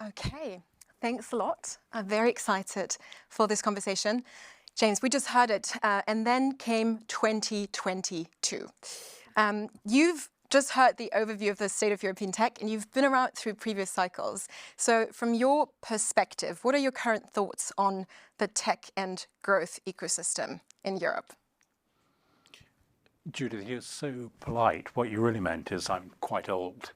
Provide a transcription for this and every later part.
Okay, thanks a lot. I'm very excited for this conversation. James, we just heard it, and then came 2022. You've just heard the overview of the state of European tech, and you've been around through previous cycles. So from your perspective, what are your current thoughts on the tech and growth ecosystem in Europe? Judith, you're so polite. What you really meant is I'm quite old.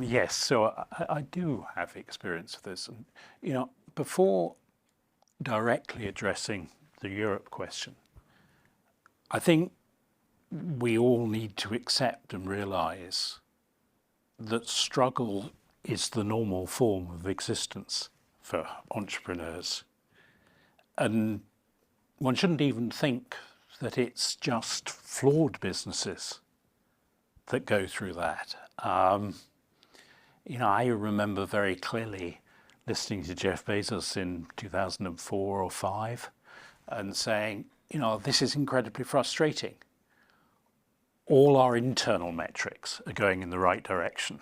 Yes, so I do have experience of this. And, before directly addressing the Europe question, I think we all need to accept and realize that struggle is the normal form of existence for entrepreneurs. And one shouldn't even think that it's just flawed businesses that go through that. I remember very clearly listening to Jeff Bezos in 2004 or 5 and saying, this is incredibly frustrating. All our internal metrics are going in the right direction.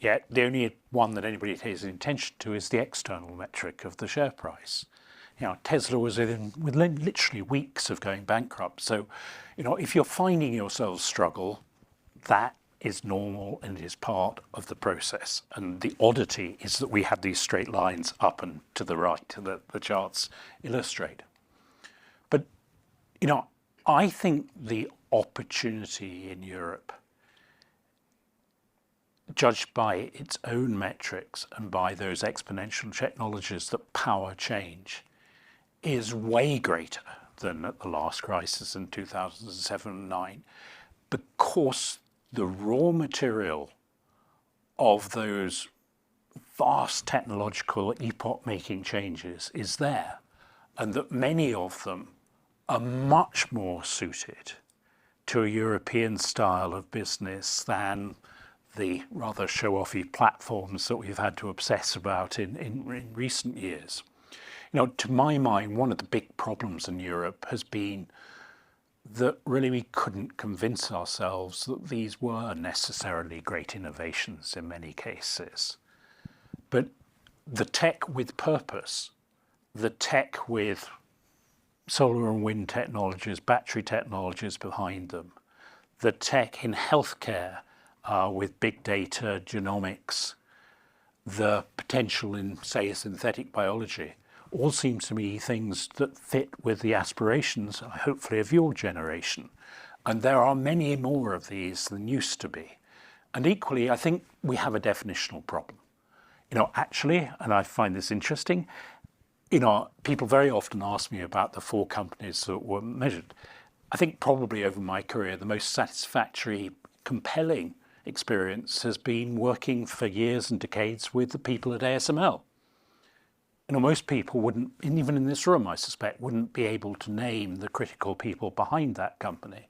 Yet the only one that anybody pays attention to is the external metric of the share price. Tesla was within literally weeks of going bankrupt. So, if you're finding yourself struggle, that is normal and it is part of the process. And the oddity is that we have these straight lines up and to the right that the charts illustrate. But, I think the opportunity in Europe, judged by its own metrics and by those exponential technologies that power change, is way greater than at the last crisis in 2007 and 9, because the raw material of those vast technological epoch-making changes is there, and that many of them are much more suited to a European style of business than the rather show-offy platforms that we've had to obsess about in recent years. To my mind, one of the big problems in Europe has been that really we couldn't convince ourselves that these were necessarily great innovations in many cases. But the tech with purpose, the tech with solar and wind technologies, battery technologies behind them, the tech in healthcare with big data, genomics, the potential in, say, synthetic biology, all seems to me things that fit with the aspirations, hopefully, of your generation. And there are many more of these than used to be. And equally, I think we have a definitional problem. Actually, and I find this interesting, people very often ask me about the 4 companies that were measured. I think probably over my career, the most satisfactory, compelling experience has been working for years and decades with the people at ASML. Most people wouldn't, even in this room, I suspect, wouldn't be able to name the critical people behind that company.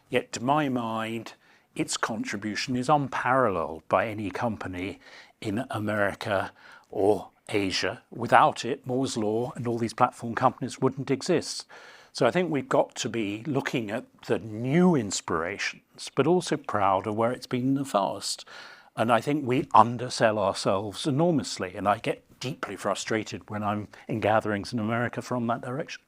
Yet, to my mind, its contribution is unparalleled by any company in America or Asia. Without it, Moore's Law and all these platform companies wouldn't exist. So I think we've got to be looking at the new inspirations, but also proud of where it's been in the past. And I think we undersell ourselves enormously, and I get deeply frustrated when I'm in gatherings in America from that direction.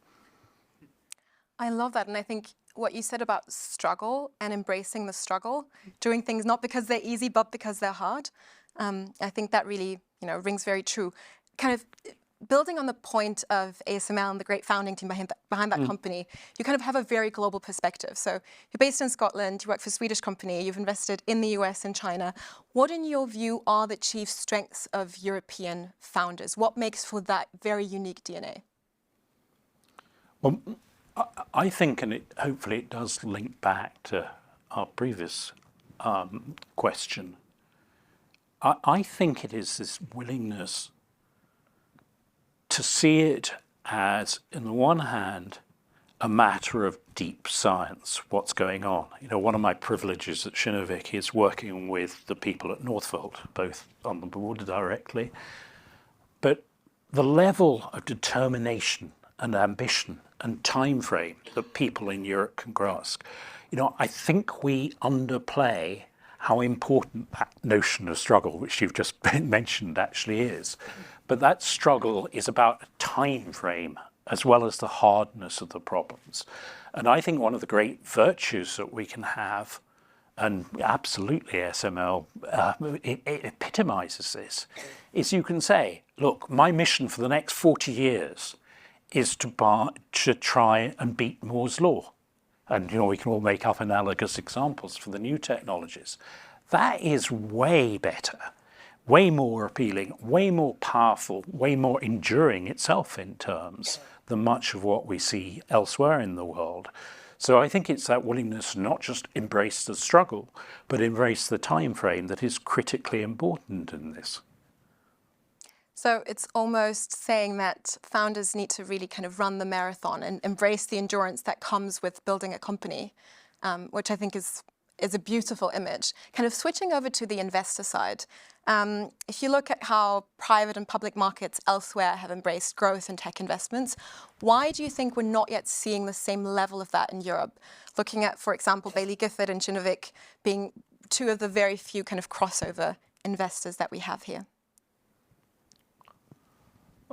I love that, and I think what you said about struggle and embracing the struggle, doing things not because they're easy, but because they're hard, I think that really, rings very true. Kind of building on the point of ASML and the great founding team behind that company, you kind of have a very global perspective. So you're based in Scotland, you work for a Swedish company, you've invested in the US and China. What, in your view, are the chief strengths of European founders? What makes for that very unique DNA? Well, I think, and hopefully it does link back to our previous question, I think it is this willingness to see it as, on the one hand, a matter of deep science, what's going on. One of my privileges at Kinnevik is working with the people at Northvolt, both on the board directly. But the level of determination and ambition and time frame that people in Europe can grasp, I think we underplay how important that notion of struggle, which you've just mentioned, actually is. But that struggle is about a time frame as well as the hardness of the problems. And I think one of the great virtues that we can have, and absolutely SML it epitomizes this, is you can say, look, my mission for the next 40 years is to try and beat Moore's law. And we can all make up analogous examples for the new technologies. That is way better, way more appealing, way more powerful, way more enduring itself in terms than much of what we see elsewhere in the world. So I think it's that willingness to not just embrace the struggle, but embrace the time frame that is critically important in this. So it's almost saying that founders need to really kind of run the marathon and embrace the endurance that comes with building a company, which I think is a beautiful image. Kind of switching over to the investor side, if you look at how private and public markets elsewhere have embraced growth and tech investments, why do you think we're not yet seeing the same level of that in Europe? Looking at, for example, Baillie Gifford and Kinnevik being two of the very few kind of crossover investors that we have here.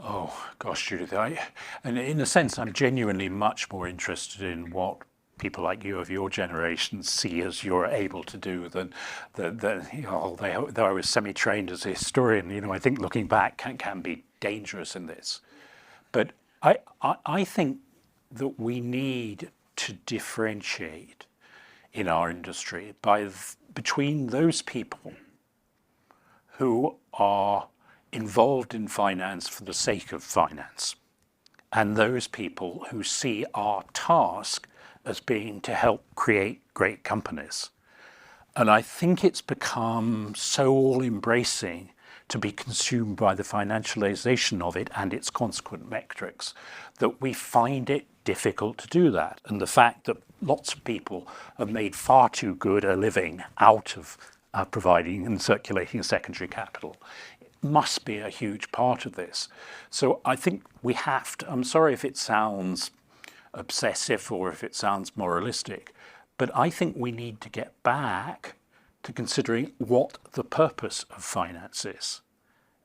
Oh, gosh, Judith, and in a sense, I'm genuinely much more interested in what people like you of your generation see as you're able to do than though I was semi-trained as a historian, I think looking back can be dangerous in this. But I think that we need to differentiate in our industry between those people who are involved in finance for the sake of finance, and those people who see our task as being to help create great companies. And I think it's become so all-embracing to be consumed by the financialization of it and its consequent metrics that we find it difficult to do that. And the fact that lots of people have made far too good a living out of providing and circulating secondary capital must be a huge part of this. So I think we have to, I'm sorry if it sounds obsessive or if it sounds moralistic, but I think we need to get back to considering what the purpose of finance is.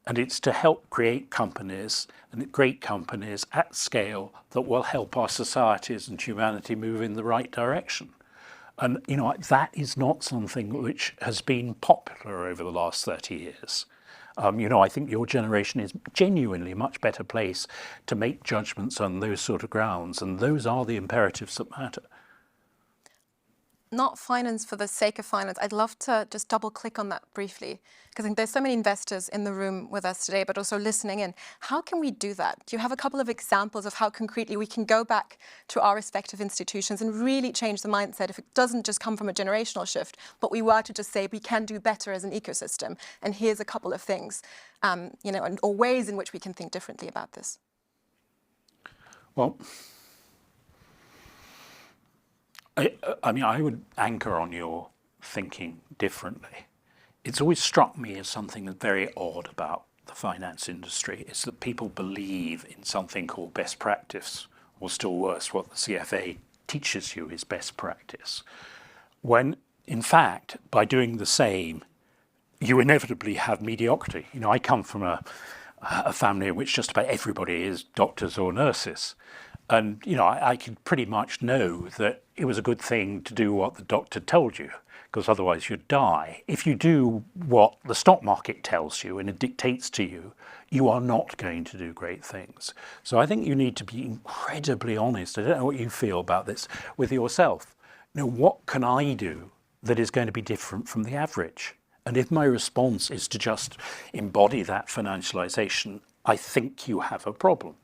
And it's to help create companies, and great companies at scale that will help our societies and humanity move in the right direction. And that is not something which has been popular over the last 30 years. I think your generation is genuinely a much better place to make judgments on those sort of grounds, and those are the imperatives that matter. Not finance for the sake of finance. I'd love to just double click on that briefly, because I think there's so many investors in the room with us today, but also listening in. How can we do that? Do you have a couple of examples of how concretely we can go back to our respective institutions and really change the mindset if it doesn't just come from a generational shift, but we were to just say we can do better as an ecosystem, and here's a couple of things, or ways in which we can think differently about this? Well, I would anchor on your thinking differently. It's always struck me as something that's very odd about the finance industry is that people believe in something called best practice, or still worse, what the CFA teaches you is best practice. When, in fact, by doing the same, you inevitably have mediocrity. I come from a family in which just about everybody is doctors or nurses. And, I could pretty much know that it was a good thing to do what the doctor told you, because otherwise you'd die. If you do what the stock market tells you and it dictates to you, you are not going to do great things. So I think you need to be incredibly honest. I don't know what you feel about this with yourself. What can I do that is going to be different from the average? And if my response is to just embody that financialization, I think you have a problem.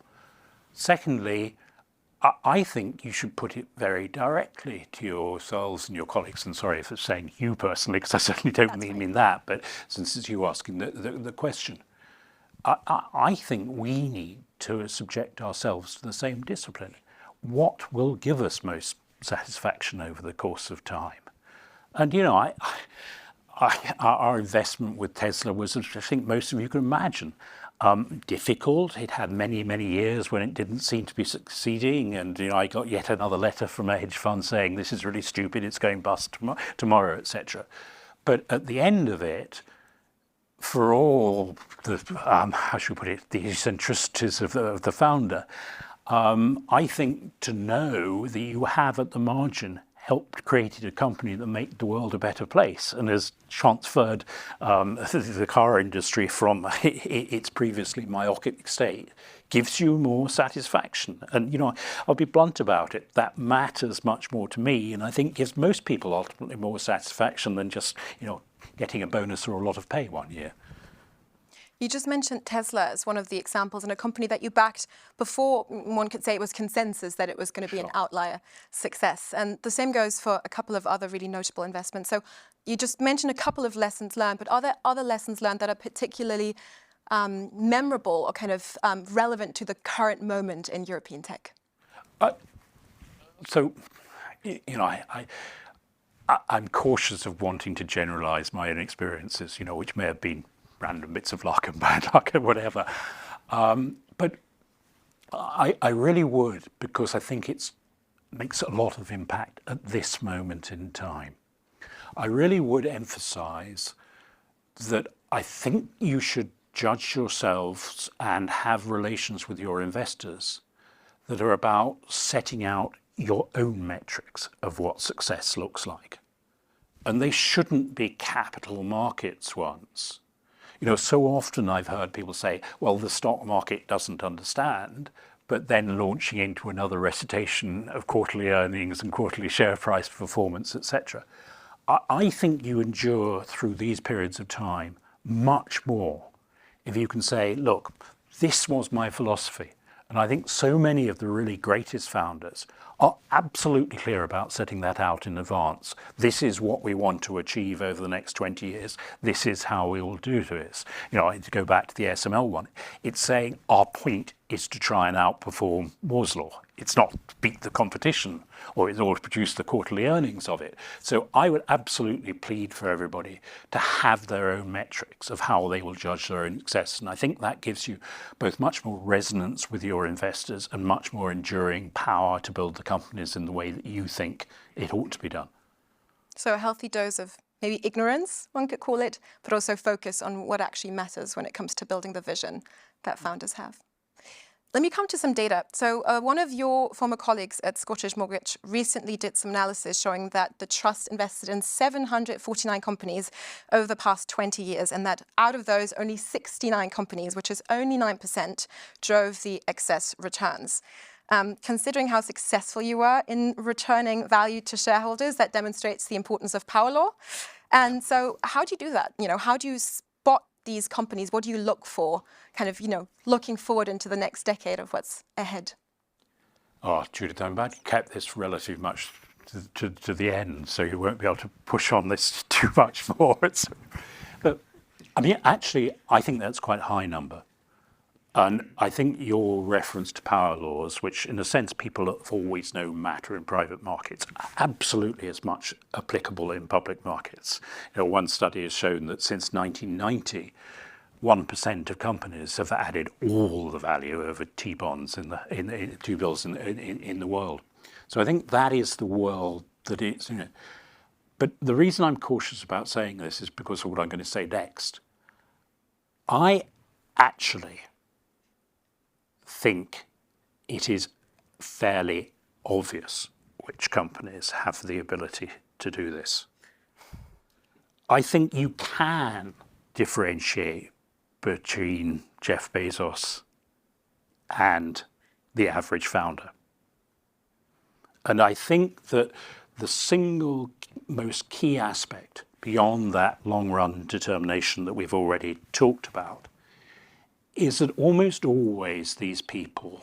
Secondly, I think you should put it very directly to yourselves and your colleagues. And sorry if it's saying you personally, because I certainly don't mean that, but since it's you asking the question, I think we need to subject ourselves to the same discipline. What will give us most satisfaction over the course of time? And, our investment with Tesla was, I think most of you can imagine, difficult. It had many, many years when it didn't seem to be succeeding. And I got yet another letter from a hedge fund saying, this is really stupid, it's going bust tomorrow, etc. But at the end of it, for all the, how should we put it, the eccentricities of the founder, I think to know that you have at the margin helped create a company that made the world a better place and has transferred the car industry from its previously myopic state gives you more satisfaction. And, I'll be blunt about it, that matters much more to me, and I think gives most people ultimately more satisfaction than just, getting a bonus or a lot of pay one year. You just mentioned Tesla as one of the examples, and a company that you backed before one could say it was consensus that it was going to be an outlier success. And the same goes for a couple of other really notable investments. So you just mentioned a couple of lessons learned, but are there other lessons learned that are particularly memorable or kind of relevant to the current moment in European tech? I'm cautious of wanting to generalize my own experiences, which may have been random bits of luck and bad luck and whatever. But I really would, because I think it makes a lot of impact at this moment in time. I really would emphasize that I think you should judge yourselves and have relations with your investors that are about setting out your own metrics of what success looks like. And they shouldn't be capital markets ones. So often I've heard people say, well, the stock market doesn't understand, but then launching into another recitation of quarterly earnings and quarterly share price performance, etc. I think you endure through these periods of time much more if you can say, look, this was my philosophy. And I think so many of the really greatest founders are absolutely clear about setting that out in advance. This is what we want to achieve over the next 20 years. This is how we will do this. To go back to the SML one, it's saying our point is to try and outperform Moore's law. It's not to beat the competition or to produce the quarterly earnings of it. So I would absolutely plead for everybody to have their own metrics of how they will judge their own success. And I think that gives you both much more resonance with your investors and much more enduring power to build the companies in the way that you think it ought to be done. So a healthy dose of maybe ignorance, one could call it, but also focus on what actually matters when it comes to building the vision that founders have. Let me come to some data. So one of your former colleagues at Scottish Mortgage recently did some analysis showing that the trust invested in 749 companies over the past 20 years, and that out of those, only 69 companies, which is only 9%, drove the excess returns. Considering how successful you were in returning value to shareholders, that demonstrates the importance of power law. And so how do you do that? How do you spot these companies? What do you look for, kind of, looking forward into the next decade of what's ahead? Oh, Judith, I'm glad you kept this relative much to the end, so you won't be able to push on this too much more. But actually, I think that's quite a high number. And I think your reference to power laws, which in a sense people have always known matter in private markets, are absolutely as much applicable in public markets. One study has shown that since 1990, 1% of companies have added all the value over T-bonds in T-bills in the world. So I think that is the world that it's. But the reason I'm cautious about saying this is because of what I'm going to say next. I actually think it is fairly obvious which companies have the ability to do this. I think you can differentiate between Jeff Bezos and the average founder. And I think that the single most key aspect beyond that long-run determination that we've already talked about is that almost always these people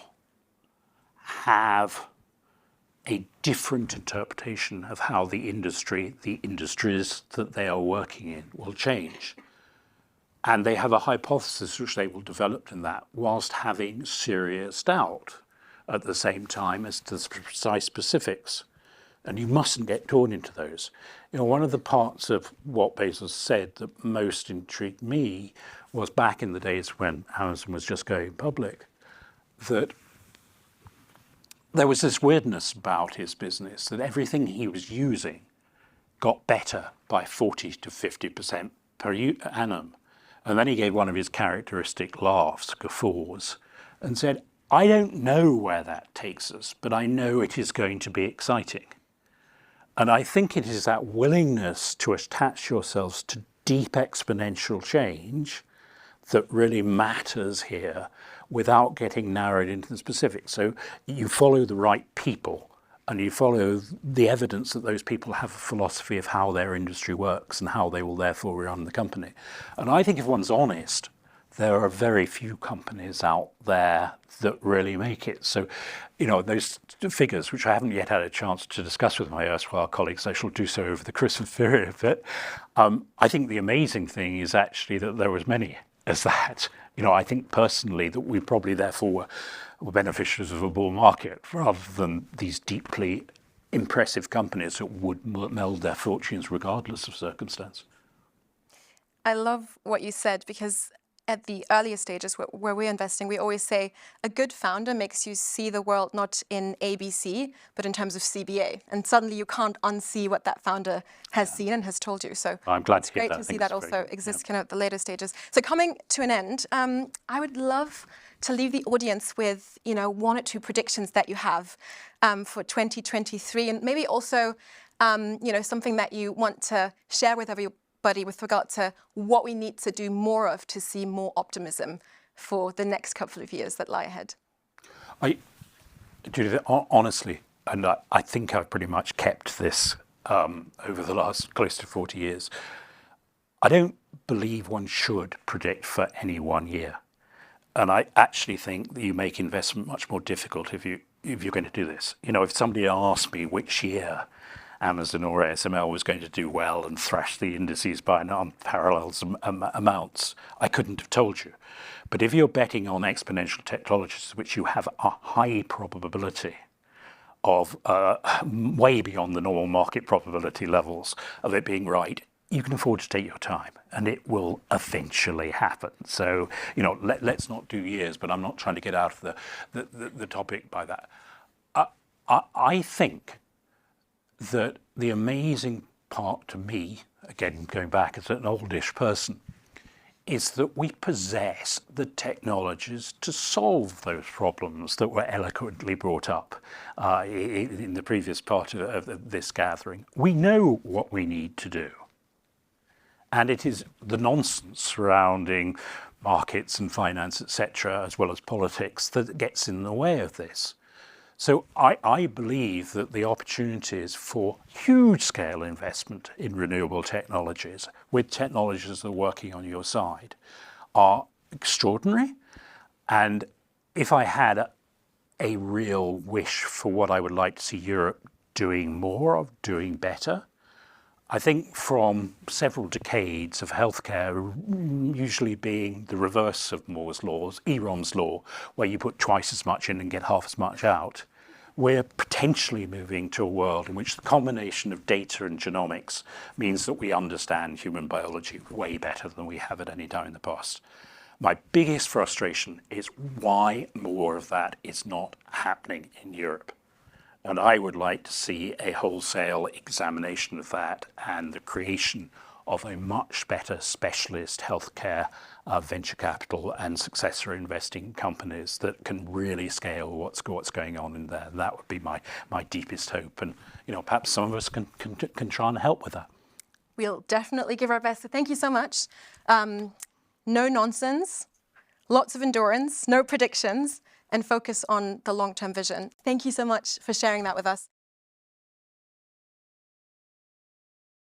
have a different interpretation of how the industries that they are working in will change. And they have a hypothesis which they will develop in that whilst having serious doubt at the same time as to the precise specifics. And you mustn't get torn into those. One of the parts of what Bezos said that most intrigued me was back in the days when Amazon was just going public, that there was this weirdness about his business, that everything he was using got better by 40 to 50% per annum. And then he gave one of his characteristic laughs, guffaws, and said, I don't know where that takes us, but I know it is going to be exciting. And I think it is that willingness to attach yourselves to deep exponential change that really matters here without getting narrowed into the specifics. So you follow the right people and you follow the evidence that those people have a philosophy of how their industry works and how they will therefore run the company. And I think if one's honest, there are very few companies out there that really make it. So, those figures, which I haven't yet had a chance to discuss with my erstwhile colleagues, I shall do so over the Christmas period. But I think the amazing thing is actually that there were as many as that. I think personally that we probably therefore were beneficiaries of a bull market rather than these deeply impressive companies that would meld their fortunes regardless of circumstance. I love what you said, because at the earlier stages where we're investing, we always say a good founder makes you see the world not in ABC, but in terms of CBA. And suddenly you can't unsee what that founder has seen and has told you. So I'm glad it's to hear great that. to see that also exists kind of at the later stages. So coming to an end, I would love to leave the audience with, one or two predictions that you have for 2023, and maybe also, something that you want to share with everybody with regard to what we need to do more of to see more optimism for the next couple of years that lie ahead. Judith, honestly, and I think I've pretty much kept this over the last close to 40 years, I don't believe one should predict for any 1 year. And I actually think that you make investment much more difficult if you're going to do this. If somebody asked me which year Amazon or ASML was going to do well and thrash the indices by unparalleled amounts, I couldn't have told you. But if you're betting on exponential technologies, which you have a high probability of way beyond the normal market probability levels of it being right, you can afford to take your time and it will eventually happen. So, let's not do years, but I'm not trying to get out of the topic by that. I think that the amazing part to me, again, going back as an oldish person, is that we possess the technologies to solve those problems that were eloquently brought up in the previous part of this gathering. We know what we need to do. And it is the nonsense surrounding markets and finance, etc., as well as politics, that gets in the way of this. So I believe that the opportunities for huge scale investment in renewable technologies, with technologies that are working on your side, are extraordinary. And if I had a real wish for what I would like to see Europe doing more of, doing better, I think from several decades of healthcare usually being the reverse of Moore's laws, Eron's law, where you put twice as much in and get half as much out, we're potentially moving to a world in which the combination of data and genomics means that we understand human biology way better than we have at any time in the past. My biggest frustration is why more of that is not happening in Europe. And I would like to see a wholesale examination of that and the creation of a much better specialist healthcare venture capital and successor investing companies that can really scale what's going on in there. That would be my deepest hope. And perhaps some of us can try and help with that. We'll definitely give our best. So thank you so much. No nonsense, lots of endurance, no predictions, and focus on the long-term vision. Thank you so much for sharing that with us.